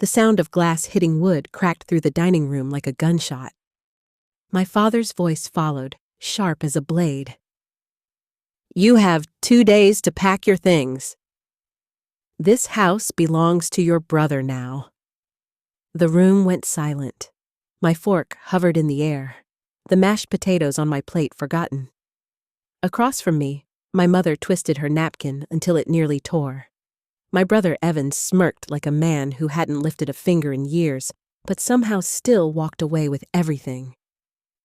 The sound of glass hitting wood cracked through the dining room like a gunshot. My father's voice followed, sharp as a blade. "You have 2 days to pack your things. This house belongs to your brother now." The room went silent. My fork hovered in the air, the mashed potatoes on my plate forgotten. Across from me, my mother twisted her napkin until it nearly tore. My brother Evan smirked like a man who hadn't lifted a finger in years, but somehow still walked away with everything.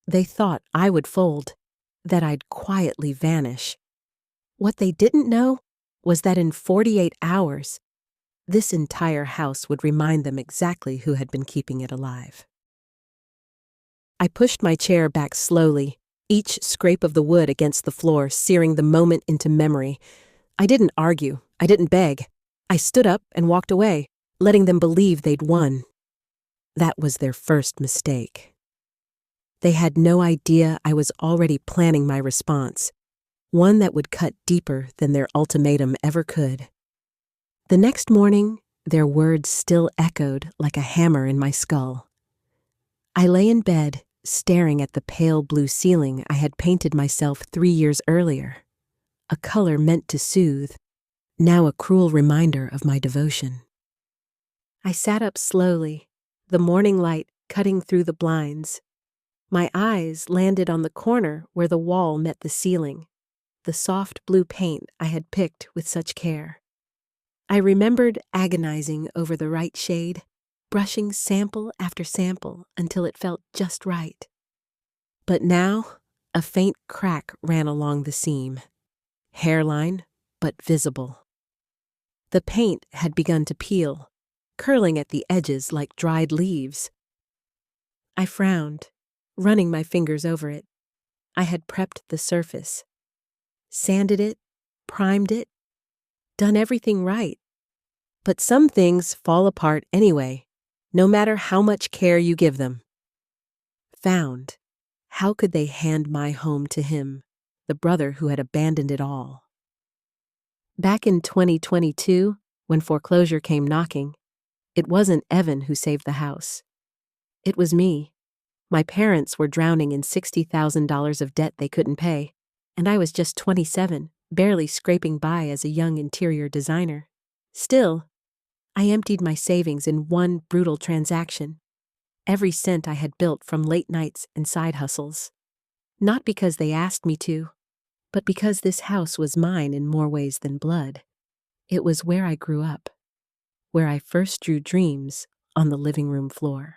They thought I would fold, that I'd quietly vanish. What they didn't know was that in 48 hours, this entire house would remind them exactly who had been keeping it alive. I pushed my chair back slowly, each scrape of the wood against the floor searing the moment into memory. I didn't argue. I didn't beg. I stood up and walked away, letting them believe they'd won. That was their first mistake. They had no idea I was already planning my response, one that would cut deeper than their ultimatum ever could. The next morning, their words still echoed like a hammer in my skull. I lay in bed, staring at the pale blue ceiling I had painted myself 3 years earlier, a color meant to soothe, now a cruel reminder of my devotion. I sat up slowly, the morning light cutting through the blinds. My eyes landed on the corner where the wall met the ceiling, the soft blue paint I had picked with such care. I remembered agonizing over the right shade, brushing sample after sample until it felt just right. But now, a faint crack ran along the seam. Hairline, but visible. The paint had begun to peel, curling at the edges like dried leaves. I frowned, running my fingers over it. I had prepped the surface, sanded it, primed it, done everything right. But some things fall apart anyway, no matter how much care you give them. Found. How could they hand my home to him, the brother who had abandoned it all? Back in 2022, when foreclosure came knocking, it wasn't Evan who saved the house. It was me. My parents were drowning in $60,000 of debt they couldn't pay, and I was just 27, barely scraping by as a young interior designer. Still, I emptied my savings in one brutal transaction, every cent I had built from late nights and side hustles. Not because they asked me to, but because this house was mine in more ways than blood. It was where I grew up, where I first drew dreams on the living room floor.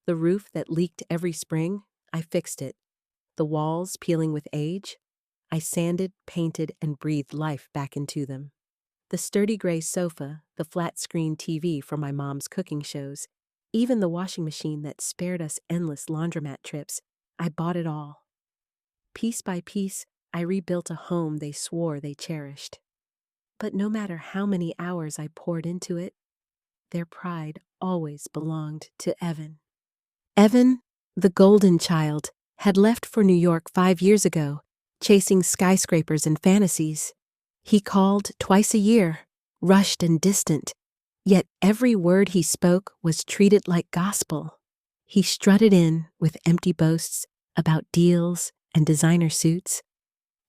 The roof that leaked every spring, I fixed it. The walls peeling with age, I sanded, painted, and breathed life back into them. The sturdy gray sofa, the flat-screen TV for my mom's cooking shows, even the washing machine that spared us endless laundromat trips, I bought it all. Piece by piece, I rebuilt a home they swore they cherished. But no matter how many hours I poured into it, their pride always belonged to Evan. Evan, the golden child, had left for New York 5 years ago, chasing skyscrapers and fantasies. He called twice a year, rushed and distant, yet every word he spoke was treated like gospel. He strutted in with empty boasts about deals and designer suits,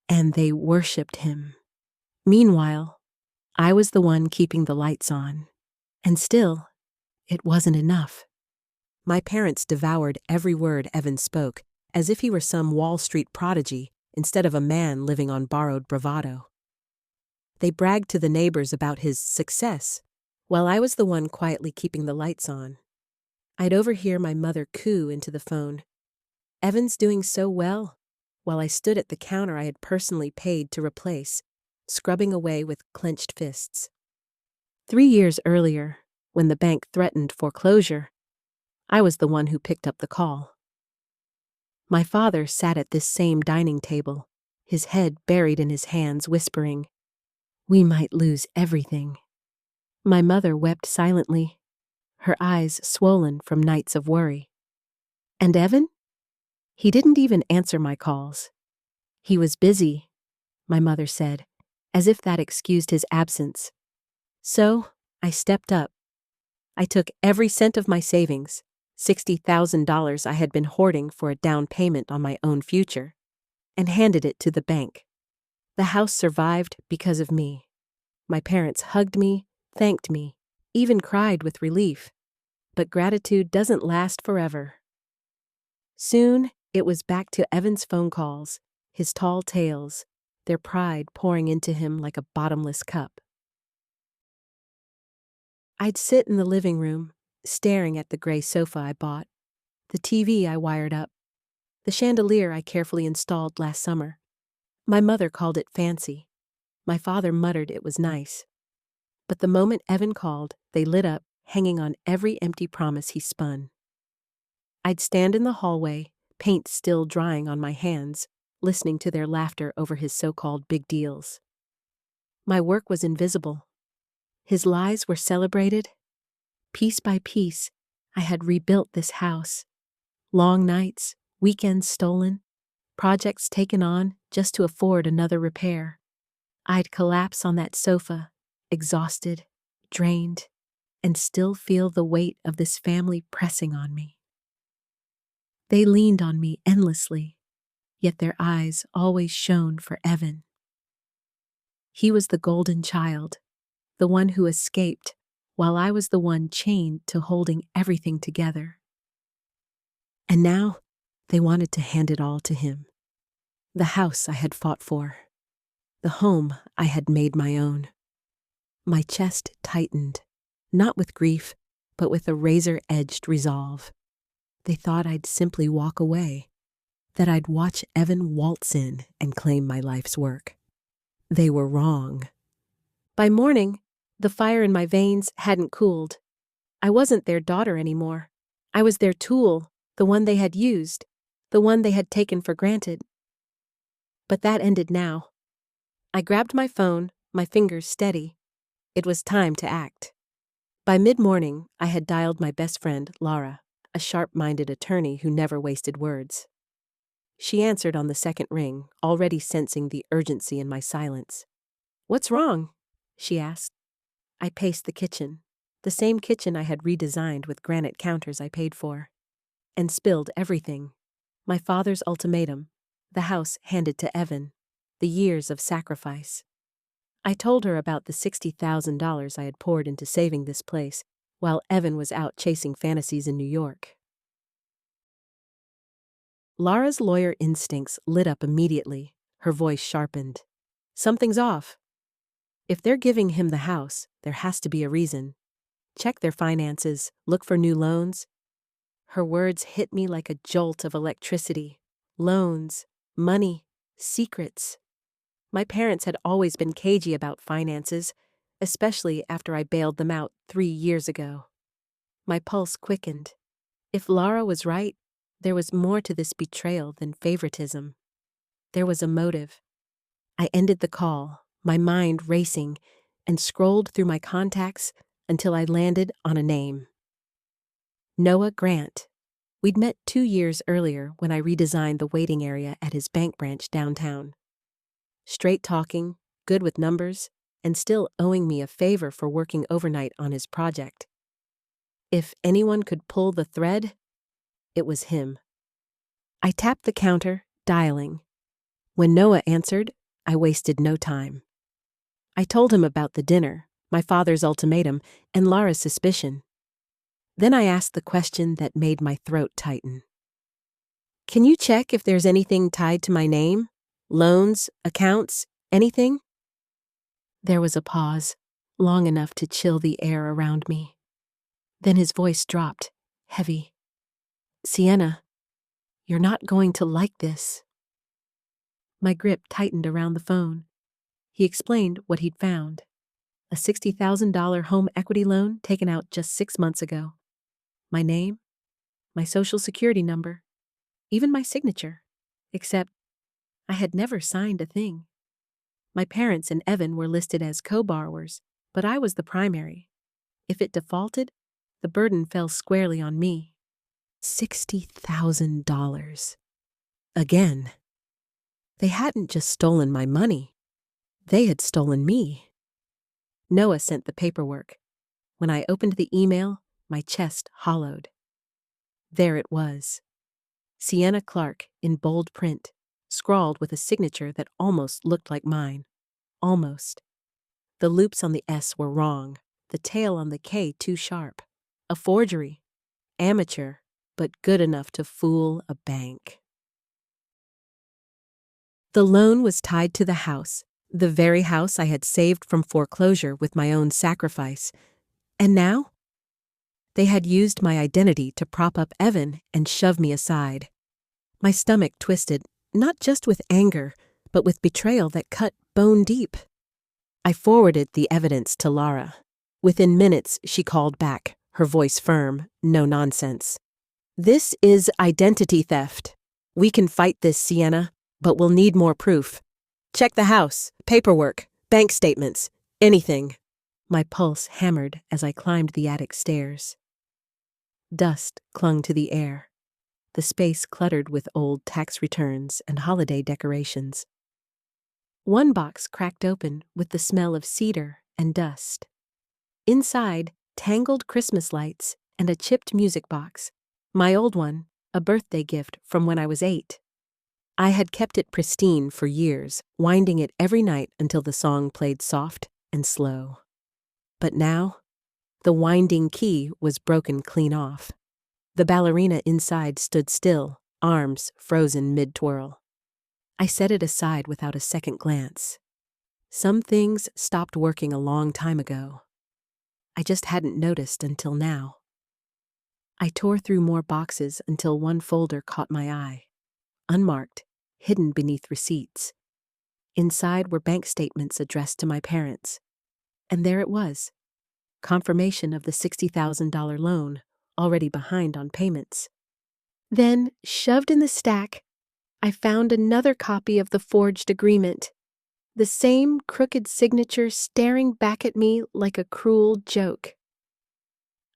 and they worshipped him. Meanwhile, I was the one keeping the lights on, and still, it wasn't enough. My parents devoured every word Evan spoke, as if he were some Wall Street prodigy instead of a man living on borrowed bravado. They bragged to the neighbors about his success, while I was the one quietly keeping the lights on. I'd overhear my mother coo into the phone. "Evan's doing so well," while I stood at the counter I had personally paid to replace, scrubbing away with clenched fists. 3 years earlier, when the bank threatened foreclosure, I was the one who picked up the call. My father sat at this same dining table, his head buried in his hands, whispering, "We might lose everything." My mother wept silently, her eyes swollen from nights of worry. And Evan? He didn't even answer my calls. He was busy, my mother said, as if that excused his absence. So, I stepped up. I took every cent of my savings, $60,000 I had been hoarding for a down payment on my own future, and handed it to the bank. The house survived because of me. My parents hugged me, thanked me, even cried with relief. But gratitude doesn't last forever. Soon, it was back to Evan's phone calls, his tall tales, their pride pouring into him like a bottomless cup. I'd sit in the living room, staring at the gray sofa I bought, the TV I wired up, the chandelier I carefully installed last summer. My mother called it fancy. My father muttered it was nice. But the moment Evan called, they lit up, hanging on every empty promise he spun. I'd stand in the hallway, paint still drying on my hands, listening to their laughter over his so-called big deals. My work was invisible. His lies were celebrated. Piece by piece, I had rebuilt this house. Long nights, weekends stolen, projects taken on just to afford another repair. I'd collapse on that sofa, exhausted, drained, and still feel the weight of this family pressing on me. They leaned on me endlessly, yet their eyes always shone for Evan. He was the golden child, the one who escaped, while I was the one chained to holding everything together. And now, they wanted to hand it all to him. The house I had fought for. The home I had made my own. My chest tightened, not with grief, but with a razor-edged resolve. They thought I'd simply walk away, that I'd watch Evan waltz in and claim my life's work. They were wrong. By morning, the fire in my veins hadn't cooled. I wasn't their daughter anymore. I was their tool, the one they had used, the one they had taken for granted. But that ended now. I grabbed my phone, my fingers steady. It was time to act. By mid-morning, I had dialed my best friend, Laura, a sharp-minded attorney who never wasted words. She answered on the second ring, already sensing the urgency in my silence. "What's wrong?" she asked. I paced the kitchen, the same kitchen I had redesigned with granite counters I paid for, and spilled everything. My father's ultimatum, the house handed to Evan, the years of sacrifice. I told her about the $60,000 I had poured into saving this place, while Evan was out chasing fantasies in New York. Laura's lawyer instincts lit up immediately, her voice sharpened. "Something's off. If they're giving him the house, there has to be a reason. Check their finances, look for new loans." Her words hit me like a jolt of electricity. Loans, money, secrets. My parents had always been cagey about finances, especially after I bailed them out 3 years ago. My pulse quickened. If Laura was right, there was more to this betrayal than favoritism. There was a motive. I ended the call, my mind racing, and scrolled through my contacts until I landed on a name. Noah Grant. We'd met 2 years earlier when I redesigned the waiting area at his bank branch downtown. Straight talking, good with numbers, and still owing me a favor for working overnight on his project. If anyone could pull the thread, it was him. I tapped the counter, dialing. When Noah answered, I wasted no time. I told him about the dinner, my father's ultimatum, and Laura's suspicion. Then I asked the question that made my throat tighten. "Can you check if there's anything tied to my name? Loans, accounts, anything?" There was a pause, long enough to chill the air around me. Then his voice dropped, heavy. "Sienna, you're not going to like this." My grip tightened around the phone. He explained what he'd found. A $60,000 home equity loan taken out just 6 months ago. My name, my social security number, even my signature. Except I had never signed a thing. My parents and Evan were listed as co-borrowers, but I was the primary. If it defaulted, the burden fell squarely on me. $60,000. Again. They hadn't just stolen my money. They had stolen me. Noah sent the paperwork. When I opened the email, my chest hollowed. There it was. Sienna Clark in bold print, scrawled with a signature that almost looked like mine. Almost. The loops on the S were wrong, the tail on the K too sharp. A forgery. Amateur, but good enough to fool a bank. The loan was tied to the house, the very house I had saved from foreclosure with my own sacrifice. And now? They had used my identity to prop up Evan and shove me aside. My stomach twisted, not just with anger, but with betrayal that cut bone deep. I forwarded the evidence to Lara. Within minutes, she called back, her voice firm, no nonsense. This is identity theft. We can fight this, Sienna, but we'll need more proof. Check the house, paperwork, bank statements, anything. My pulse hammered as I climbed the attic stairs. Dust clung to the air, the space cluttered with old tax returns and holiday decorations. One box cracked open with the smell of cedar and dust. Inside, tangled Christmas lights and a chipped music box. My old one, a birthday gift from when I was 8. I had kept it pristine for years, winding it every night until the song played soft and slow. But now, the winding key was broken clean off. The ballerina inside stood still, arms frozen mid-twirl. I set it aside without a second glance. Some things stopped working a long time ago. I just hadn't noticed until now. I tore through more boxes until one folder caught my eye. Unmarked, hidden beneath receipts. Inside were bank statements addressed to my parents. And there it was. Confirmation of the $60,000 loan, already behind on payments. Then, shoved in the stack, I found another copy of the forged agreement. The same crooked signature staring back at me like a cruel joke.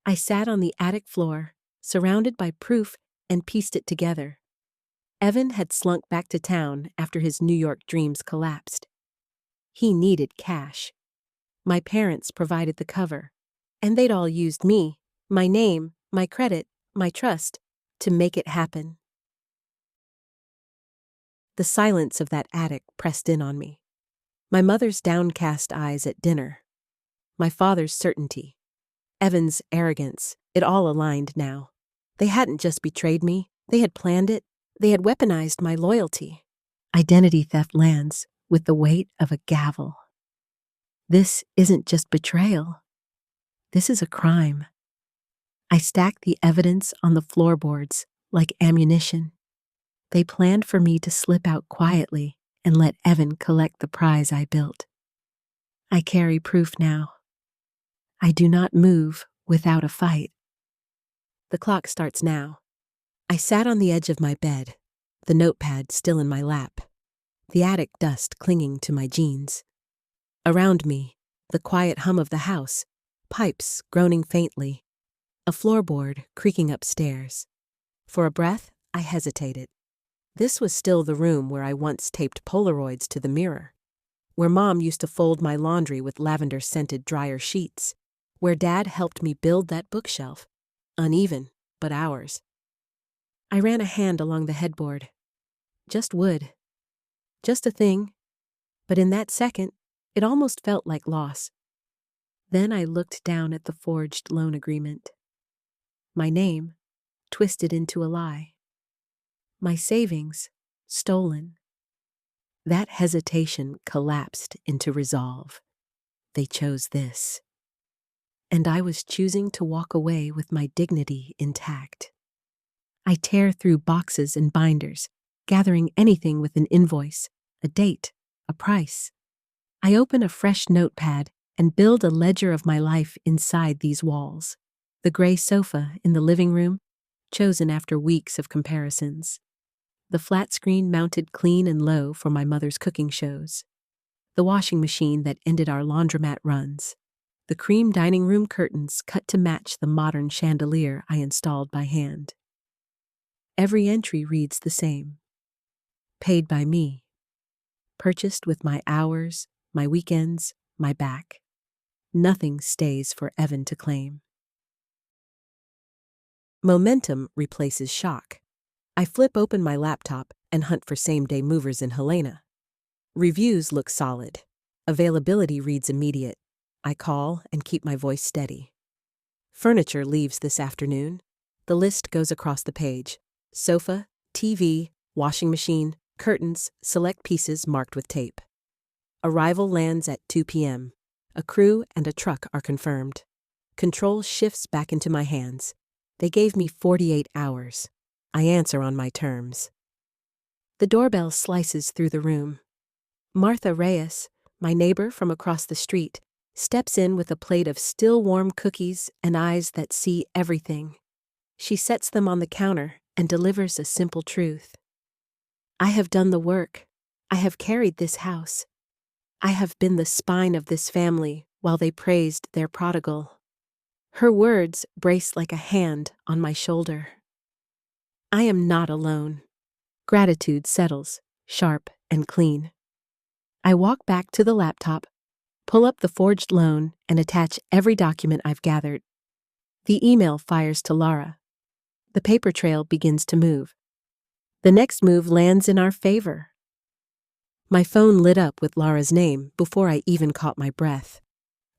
I sat on the attic floor, surrounded by proof, and pieced it together. Evan had slunk back to town after his New York dreams collapsed. He needed cash. My parents provided the cover, and they'd all used me, my name, my credit, my trust, to make it happen. The silence of that attic pressed in on me. My mother's downcast eyes at dinner. My father's certainty. Evan's arrogance. It all aligned now. They hadn't just betrayed me. They had planned it. They had weaponized my loyalty. Identity theft lands with the weight of a gavel. This isn't just betrayal. This is a crime. I stacked the evidence on the floorboards like ammunition. They planned for me to slip out quietly and let Evan collect the prize I built. I carry proof now. I do not move without a fight. The clock starts now. I sat on the edge of my bed, the notepad still in my lap, the attic dust clinging to my jeans. Around me, the quiet hum of the house, pipes groaning faintly, a floorboard creaking upstairs. For a breath, I hesitated. This was still the room where I once taped Polaroids to the mirror, where Mom used to fold my laundry with lavender-scented dryer sheets, where Dad helped me build that bookshelf, uneven, but ours. I ran a hand along the headboard. Just wood. Just a thing. But in that second, it almost felt like loss. Then I looked down at the forged loan agreement. My name, twisted into a lie. My savings, stolen. That hesitation collapsed into resolve. They chose this. And I was choosing to walk away with my dignity intact. I tear through boxes and binders, gathering anything with an invoice, a date, a price. I open a fresh notepad and build a ledger of my life inside these walls. The gray sofa in the living room, chosen after weeks of comparisons. The flat screen mounted clean and low for my mother's cooking shows. The washing machine that ended our laundromat runs. The cream dining room curtains cut to match the modern chandelier I installed by hand. Every entry reads the same. Paid by me. Purchased with my hours, my weekends, my back. Nothing stays for Evan to claim. Momentum replaces shock. I flip open my laptop and hunt for same-day movers in Helena. Reviews look solid. Availability reads immediate. I call and keep my voice steady. Furniture leaves this afternoon. The list goes across the page. Sofa, TV, washing machine, curtains, select pieces marked with tape. Arrival lands at 2 p.m. A crew and a truck are confirmed. Control shifts back into my hands. They gave me 48 hours. I answer on my terms. The doorbell slices through the room. Martha Reyes, my neighbor from across the street, steps in with a plate of still warm cookies and eyes that see everything. She sets them on the counter and delivers a simple truth. I have done the work. I have carried this house. I have been the spine of this family while they praised their prodigal. Her words brace like a hand on my shoulder. I am not alone. Gratitude settles, sharp and clean. I walk back to the laptop, pull up the forged loan, and attach every document I've gathered. The email fires to Laura. The paper trail begins to move. The next move lands in our favor. My phone lit up with Laura's name before I even caught my breath.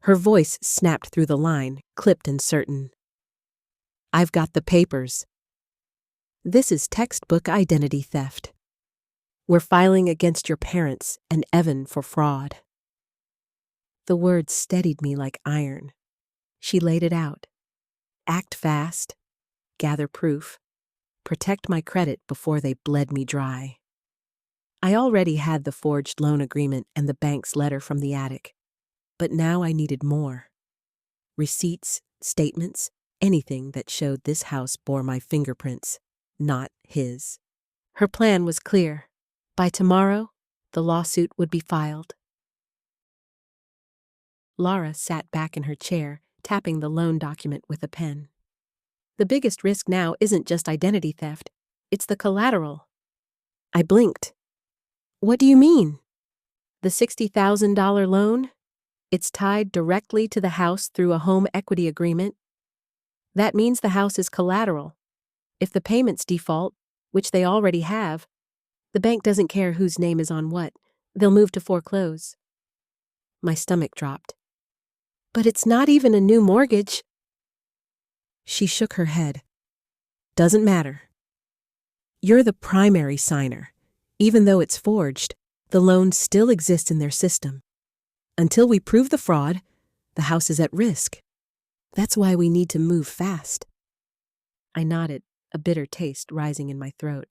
Her voice snapped through the line, clipped and certain. I've got the papers. This is textbook identity theft. We're filing against your parents and Evan for fraud. The words steadied me like iron. She laid it out. Act fast. Gather proof. Protect my credit before they bled me dry. I already had the forged loan agreement and the bank's letter from the attic. But now I needed more. Receipts, statements, anything that showed this house bore my fingerprints, not his. Her plan was clear. By tomorrow, the lawsuit would be filed. Laura sat back in her chair, tapping the loan document with a pen. The biggest risk now isn't just identity theft, it's the collateral. I blinked. What do you mean? The $60,000 loan? It's tied directly to the house through a home equity agreement. That means the house is collateral. If the payments default, which they already have, the bank doesn't care whose name is on what. They'll move to foreclose. My stomach dropped. But it's not even a new mortgage. She shook her head. Doesn't matter. You're the primary signer. Even though it's forged, the loan still exists in their system. Until we prove the fraud, the house is at risk. That's why we need to move fast. I nodded, a bitter taste rising in my throat.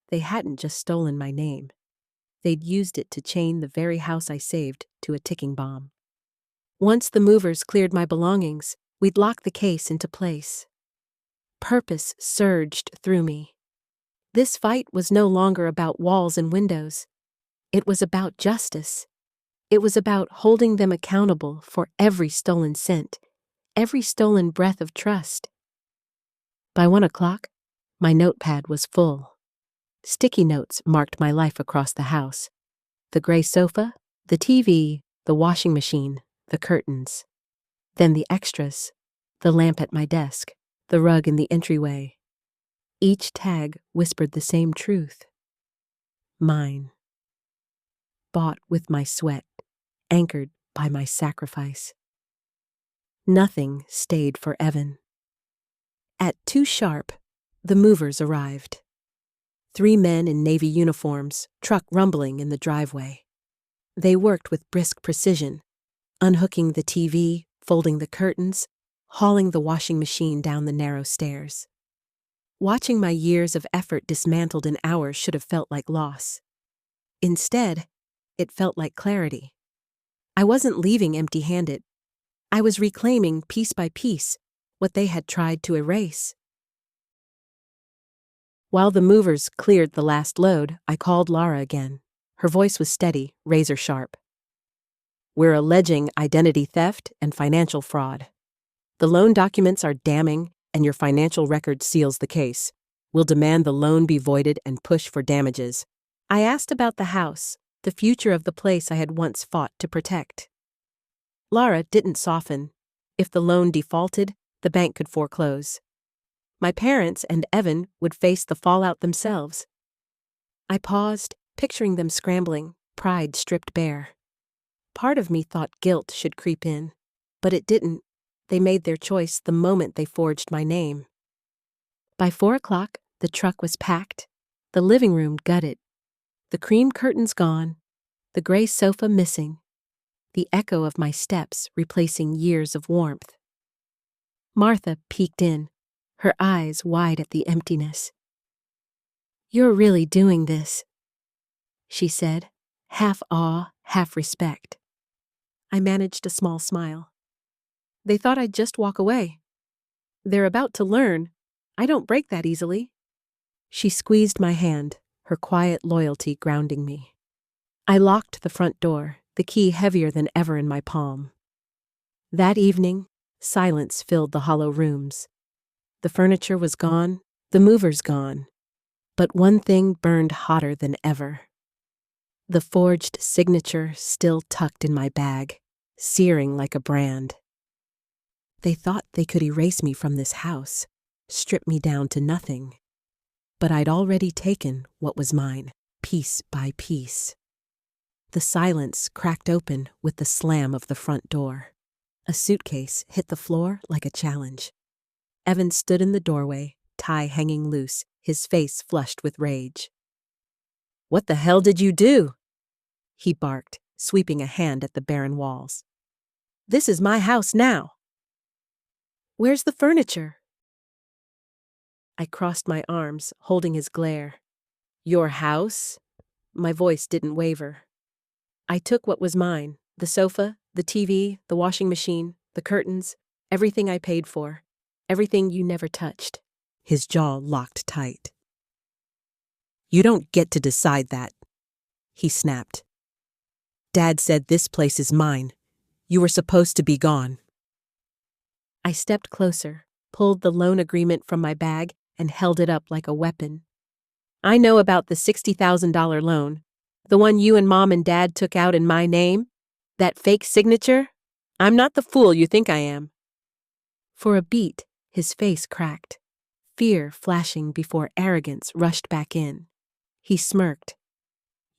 They hadn't just stolen my name. They'd used it to chain the very house I saved to a ticking bomb. Once the movers cleared my belongings, we'd lock the case into place. Purpose surged through me. This fight was no longer about walls and windows. It was about justice. It was about holding them accountable for every stolen cent, every stolen breath of trust. By 1 o'clock, my notepad was full. Sticky notes marked my life across the house. The gray sofa, the TV, the washing machine, the curtains. Then the extras, the lamp at my desk, the rug in the entryway. Each tag whispered the same truth. Mine. Bought with my sweat, anchored by my sacrifice. Nothing stayed for Evan. At 2 sharp, the movers arrived. 3 men in navy uniforms, truck rumbling in the driveway. They worked with brisk precision, unhooking the TV, folding the curtains, hauling the washing machine down the narrow stairs. Watching my years of effort dismantled in hours should have felt like loss. Instead, it felt like clarity. I wasn't leaving empty-handed. I was reclaiming piece by piece what they had tried to erase. While the movers cleared the last load, I called Laura again. Her voice was steady, razor sharp. We're alleging identity theft and financial fraud. The loan documents are damning, and your financial record seals the case. We'll demand the loan be voided and push for damages. I asked about the house, the future of the place I had once fought to protect. Lara didn't soften. If the loan defaulted, the bank could foreclose. My parents and Evan would face the fallout themselves. I paused, picturing them scrambling, pride stripped bare. Part of me thought guilt should creep in, but it didn't. They made their choice the moment they forged my name. By 4 o'clock, the truck was packed, the living room gutted, the cream curtains gone, the gray sofa missing, the echo of my steps replacing years of warmth. Martha peeked in, her eyes wide at the emptiness. "You're really doing this," she said, half awe, half respect. I managed a small smile. They thought I'd just walk away. They're about to learn. I don't break that easily. She squeezed my hand, her quiet loyalty grounding me. I locked the front door, the key heavier than ever in my palm. That evening, silence filled the hollow rooms. The furniture was gone, the movers gone. But one thing burned hotter than ever. The forged signature still tucked in my bag, searing like a brand. They thought they could erase me from this house, strip me down to nothing. But I'd already taken what was mine, piece by piece. The silence cracked open with the slam of the front door. A suitcase hit the floor like a challenge. Evan stood in the doorway, tie hanging loose, his face flushed with rage. "What the hell did you do?" he barked, sweeping a hand at the barren walls. "This is my house now." "Where's the furniture?" I crossed my arms, holding his glare. "Your house?" My voice didn't waver. I took what was mine, the sofa, the TV, the washing machine, the curtains, everything I paid for, everything you never touched. His jaw locked tight. "You don't get to decide that," he snapped. "Dad said this place is mine. You were supposed to be gone." I stepped closer, pulled the loan agreement from my bag, and held it up like a weapon. "I know about the $60,000 loan. The one you and Mom and Dad took out in my name? That fake signature? I'm not the fool you think I am." For a beat, his face cracked, fear flashing before arrogance rushed back in. He smirked.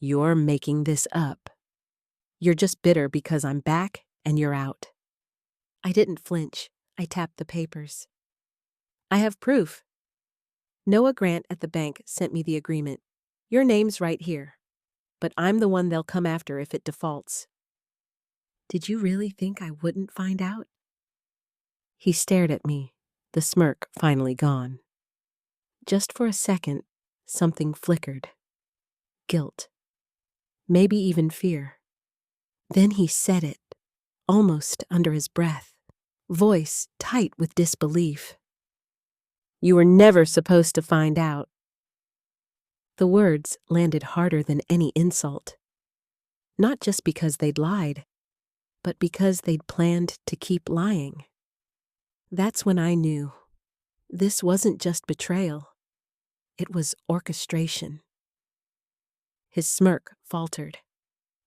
"You're making this up. You're just bitter because I'm back and you're out." I didn't flinch. I tapped the papers. "I have proof. Noah Grant at the bank sent me the agreement. Your name's right here. But I'm the one they'll come after if it defaults." "Did you really think I wouldn't find out?" He stared at me, the smirk finally gone. Just for a second, something flickered. Guilt. Maybe even fear. Then he said it, almost under his breath, voice tight with disbelief. "You were never supposed to find out." The words landed harder than any insult. Not just because they'd lied, but because they'd planned to keep lying. That's when I knew. This wasn't just betrayal. It was orchestration. His smirk faltered.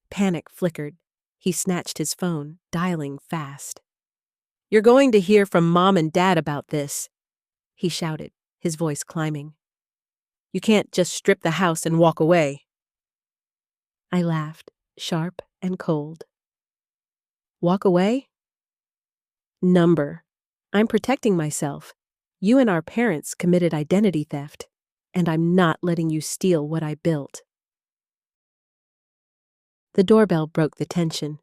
Panic flickered. He snatched his phone, dialing fast. "You're going to hear from Mom and Dad about this," he shouted, his voice climbing. "You can't just strip the house and walk away." I laughed, sharp and cold. "Walk away?" "Number. I'm protecting myself. You and our parents committed identity theft, and I'm not letting you steal what I built." The doorbell broke the tension.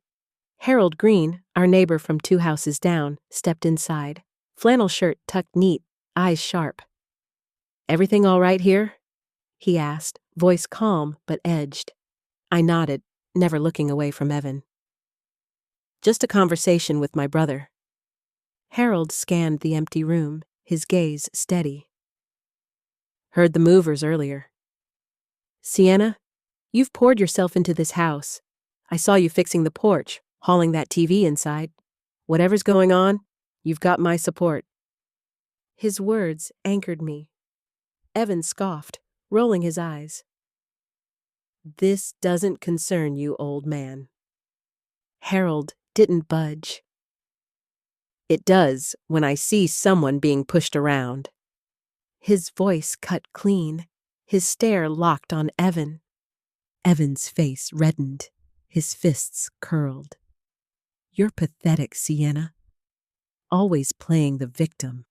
Harold Green, our neighbor from 2 houses down, stepped inside, flannel shirt tucked neat, eyes sharp. "Everything all right here?" he asked, voice calm but edged. I nodded, never looking away from Evan. "Just a conversation with my brother." Harold scanned the empty room, his gaze steady. "Heard the movers earlier. Sienna, you've poured yourself into this house. I saw you fixing the porch, hauling that TV inside. Whatever's going on, you've got my support." His words anchored me. Evan scoffed, rolling his eyes. "This doesn't concern you, old man." Harold didn't budge. It does when I see someone being pushed around. His voice cut clean, his stare locked on Evan. Evan's face reddened, his fists curled. You're pathetic, Sienna. Always playing the victim.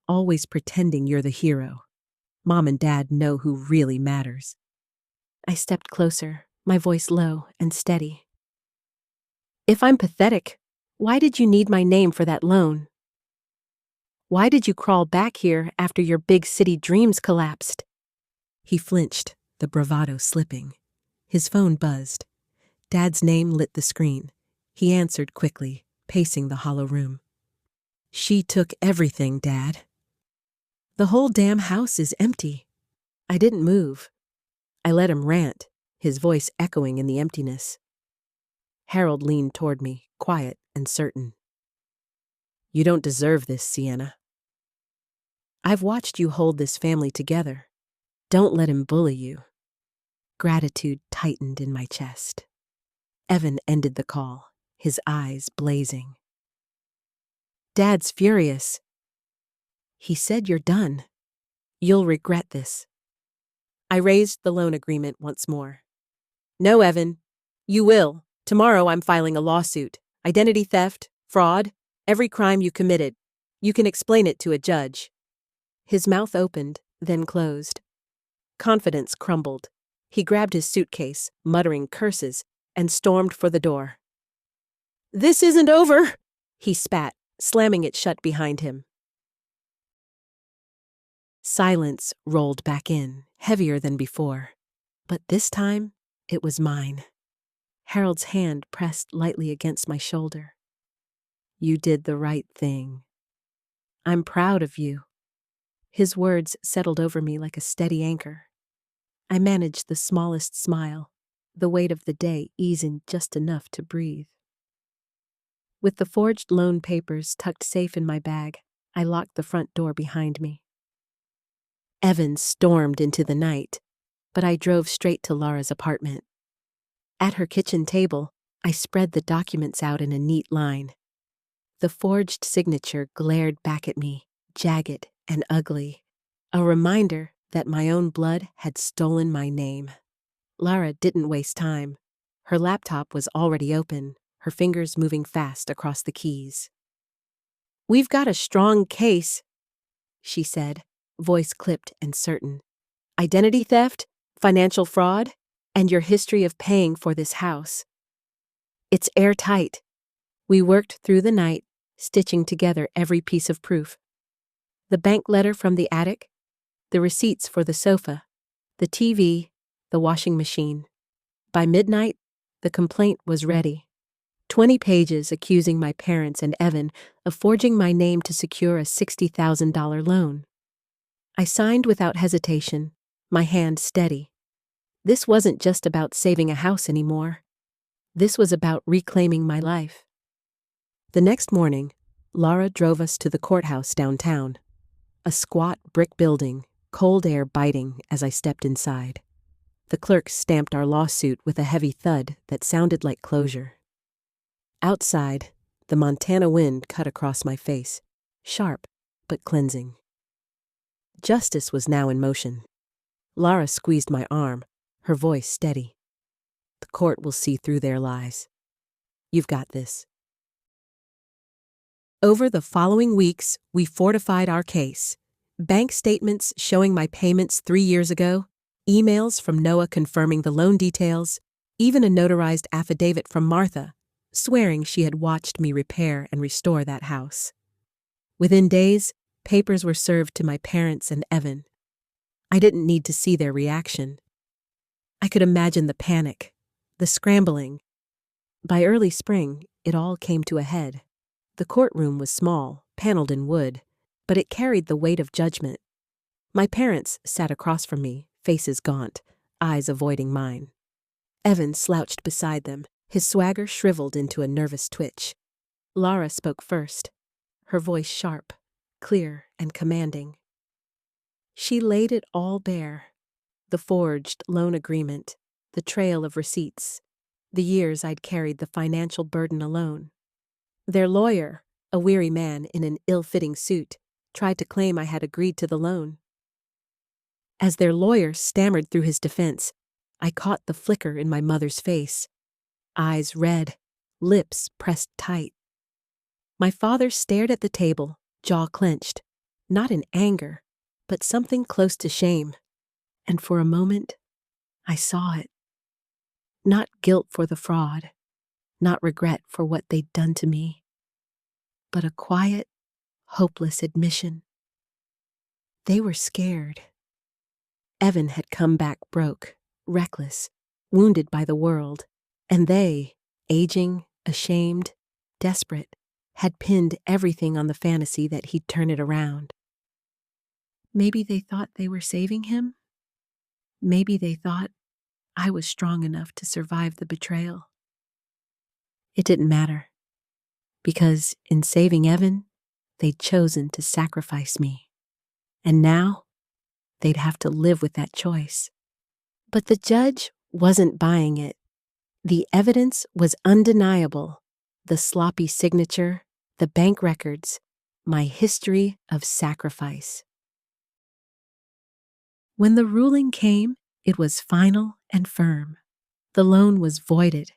Always pretending you're the hero. Mom and Dad know who really matters. I stepped closer, my voice low and steady. If I'm pathetic, why did you need my name for that loan? Why did you crawl back here after your big city dreams collapsed? He flinched, the bravado slipping. His phone buzzed. Dad's name lit the screen. He answered quickly, pacing the hollow room. She took everything, Dad. The whole damn house is empty. I didn't move. I let him rant, his voice echoing in the emptiness. Harold leaned toward me, quiet and certain. You don't deserve this, Sienna. I've watched you hold this family together. Don't let him bully you. Gratitude tightened in my chest. Evan ended the call, his eyes blazing. Dad's furious. He said you're done. You'll regret this. I raised the loan agreement once more. No, Evan. You will. Tomorrow I'm filing a lawsuit. Identity theft, fraud, every crime you committed. You can explain it to a judge. His mouth opened, then closed. Confidence crumbled. He grabbed his suitcase, muttering curses, and stormed for the door. This isn't over, he spat, slamming it shut behind him. Silence rolled back in, heavier than before. But this time, it was mine. Harold's hand pressed lightly against my shoulder. You did the right thing. I'm proud of you. His words settled over me like a steady anchor. I managed the smallest smile, the weight of the day easing just enough to breathe. With the forged loan papers tucked safe in my bag, I locked the front door behind me. Evan stormed into the night, but I drove straight to Laura's apartment. At her kitchen table, I spread the documents out in a neat line. The forged signature glared back at me, jagged and ugly, a reminder that my own blood had stolen my name. Laura didn't waste time. Her laptop was already open, her fingers moving fast across the keys. We've got a strong case, she said, voice clipped and certain. Identity theft, financial fraud, and your history of paying for this house. It's airtight. We worked through the night, stitching together every piece of proof. The bank letter from the attic, the receipts for the sofa, the TV, the washing machine. By midnight, the complaint was ready. 20 pages accusing my parents and Evan of forging my name to secure a $60,000 loan. I signed without hesitation, my hand steady. This wasn't just about saving a house anymore. This was about reclaiming my life. The next morning, Laura drove us to the courthouse downtown. A squat brick building, cold air biting as I stepped inside. The clerk stamped our lawsuit with a heavy thud that sounded like closure. Outside, the Montana wind cut across my face, sharp but cleansing. Justice was now in motion. Laura squeezed my arm, her voice steady. The court will see through their lies. You've got this. Over the following weeks, we fortified our case. Bank statements showing my payments 3 years ago, emails from Noah confirming the loan details, even a notarized affidavit from Martha, swearing she had watched me repair and restore that house. Within days, papers were served to my parents and Evan. I didn't need to see their reaction. I could imagine the panic, the scrambling. By early spring, it all came to a head. The courtroom was small, paneled in wood, but it carried the weight of judgment. My parents sat across from me, faces gaunt, eyes avoiding mine. Evan slouched beside them, his swagger shriveled into a nervous twitch. Laura spoke first, her voice sharp, clear and commanding. She laid it all bare. The forged loan agreement, the trail of receipts, The years I'd carried the financial burden alone. Their lawyer, a weary man in an ill-fitting suit, tried to claim I had agreed to the loan. As their lawyer stammered through his defense, I caught the flicker in my mother's face. Eyes red, lips pressed tight. My father stared at the table, jaw clenched, not in anger, but something close to shame. And for a moment, I saw it. Not guilt for the fraud, not regret for what they'd done to me, but a quiet, hopeless admission. They were scared. Evan had come back broke, reckless, wounded by the world, and they, aging, ashamed, desperate, had pinned everything on the fantasy that he'd turn it around. Maybe they thought they were saving him? Maybe they thought I was strong enough to survive the betrayal. It didn't matter, because in saving Evan, they'd chosen to sacrifice me. And now, they'd have to live with that choice. But the judge wasn't buying it. The evidence was undeniable. The sloppy signature, the bank records, my history of sacrifice. When the ruling came, it was final and firm. The loan was voided,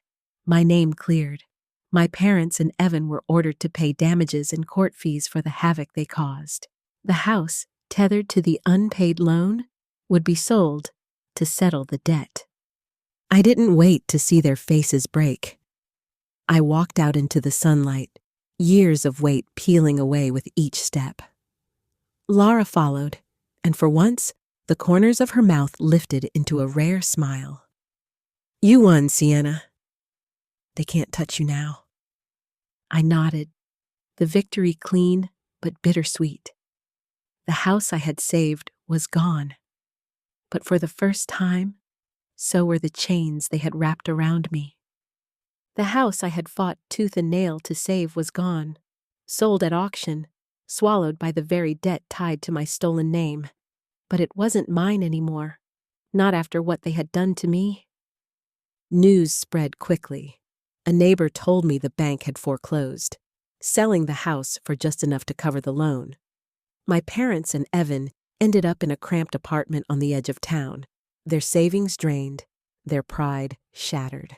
my name cleared. My parents and Evan were ordered to pay damages and court fees for the havoc they caused. The house, tethered to the unpaid loan, would be sold to settle the debt. I didn't wait to see their faces break. I walked out into the sunlight, years of weight peeling away with each step. Laura followed, and for once, the corners of her mouth lifted into a rare smile. "You won, Sienna. They can't touch you now." I nodded, the victory clean but bittersweet. The house I had saved was gone. But for the first time, so were the chains they had wrapped around me. The house I had fought tooth and nail to save was gone, sold at auction, swallowed by the very debt tied to my stolen name. But it wasn't mine anymore, not after what they had done to me. News spread quickly. A neighbor told me the bank had foreclosed, selling the house for just enough to cover the loan. My parents and Evan ended up in a cramped apartment on the edge of town, their savings drained, their pride shattered.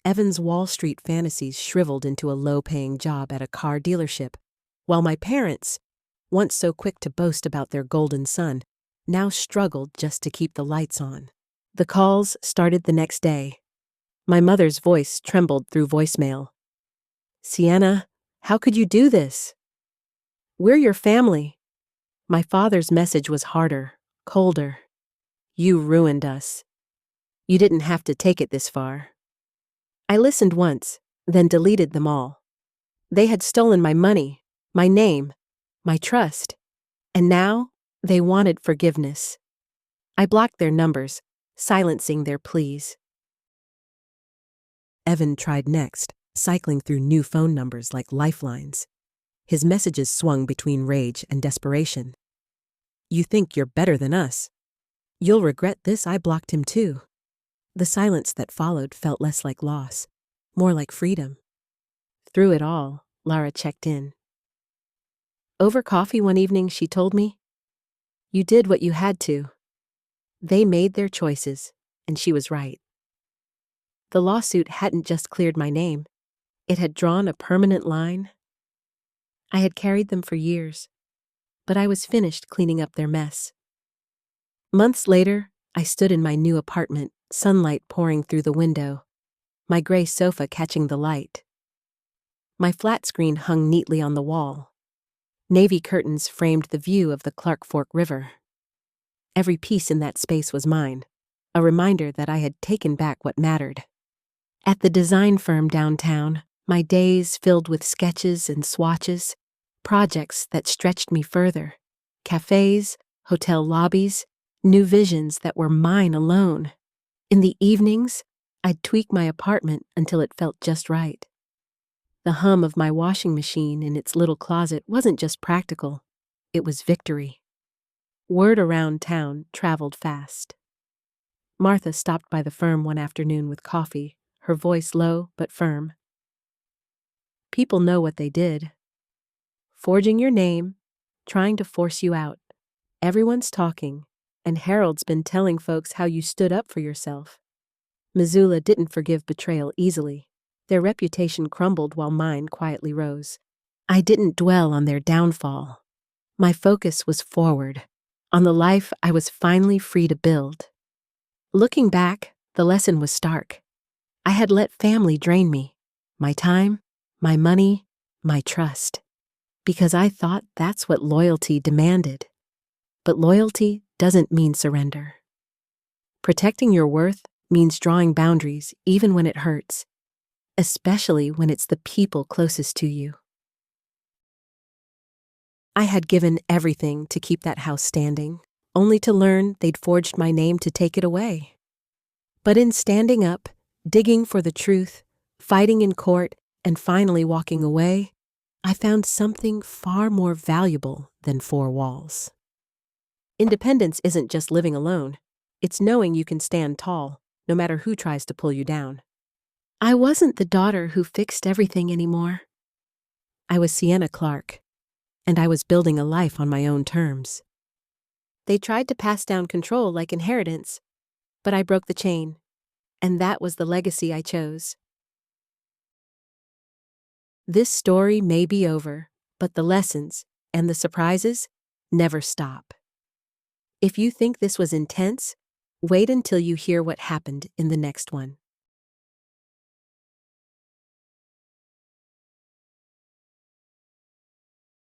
Evan's Wall Street fantasies shriveled into a low-paying job at a car dealership, while my parents, once so quick to boast about their golden son, now struggled just to keep the lights on. The calls started the next day. My mother's voice trembled through voicemail. "Sienna, how could you do this? We're your family." My father's message was harder, colder. "You ruined us. You didn't have to take it this far." I listened once, then deleted them all. They had stolen my money, my name, my trust, and now they wanted forgiveness. I blocked their numbers, silencing their pleas. Evan tried next, cycling through new phone numbers like lifelines. His messages swung between rage and desperation. "You think you're better than us. You'll regret this. I blocked him too." The silence that followed felt less like loss, more like freedom. Through it all, Lara checked in. Over coffee one evening, she told me, "You did what you had to." They made their choices, and she was right. The lawsuit hadn't just cleared my name. It had drawn a permanent line. I had carried them for years, but I was finished cleaning up their mess. Months later, I stood in my new apartment, sunlight pouring through the window, my gray sofa catching the light. My flat screen hung neatly on the wall. Navy curtains framed the view of the Clark Fork River. Every piece in that space was mine, a reminder that I had taken back what mattered. At the design firm downtown, my days filled with sketches and swatches, projects that stretched me further, cafes, hotel lobbies, new visions that were mine alone. In the evenings, I'd tweak my apartment until it felt just right. The hum of my washing machine in its little closet wasn't just practical, it was victory. Word around town traveled fast. Martha stopped by the firm one afternoon with coffee, her voice low but firm. People know what they did. Forging your name, trying to force you out. Everyone's talking, and Harold's been telling folks how you stood up for yourself. Missoula didn't forgive betrayal easily. Their reputation crumbled while mine quietly rose. I didn't dwell on their downfall. My focus was forward, on the life I was finally free to build. Looking back, the lesson was stark. I had let family drain me, my time, my money, my trust, because I thought that's what loyalty demanded. But loyalty doesn't mean surrender. Protecting your worth means drawing boundaries even when it hurts, especially when it's the people closest to you. I had given everything to keep that house standing, only to learn they'd forged my name to take it away. But in standing up, digging for the truth, fighting in court, and finally walking away, I found something far more valuable than four walls. Independence isn't just living alone. It's knowing you can stand tall, no matter who tries to pull you down. I wasn't the daughter who fixed everything anymore. I was Sienna Clark, and I was building a life on my own terms. They tried to pass down control like inheritance, but I broke the chain, and that was the legacy I chose. This story may be over, but the lessons and the surprises never stop. If you think this was intense, wait until you hear what happened in the next one.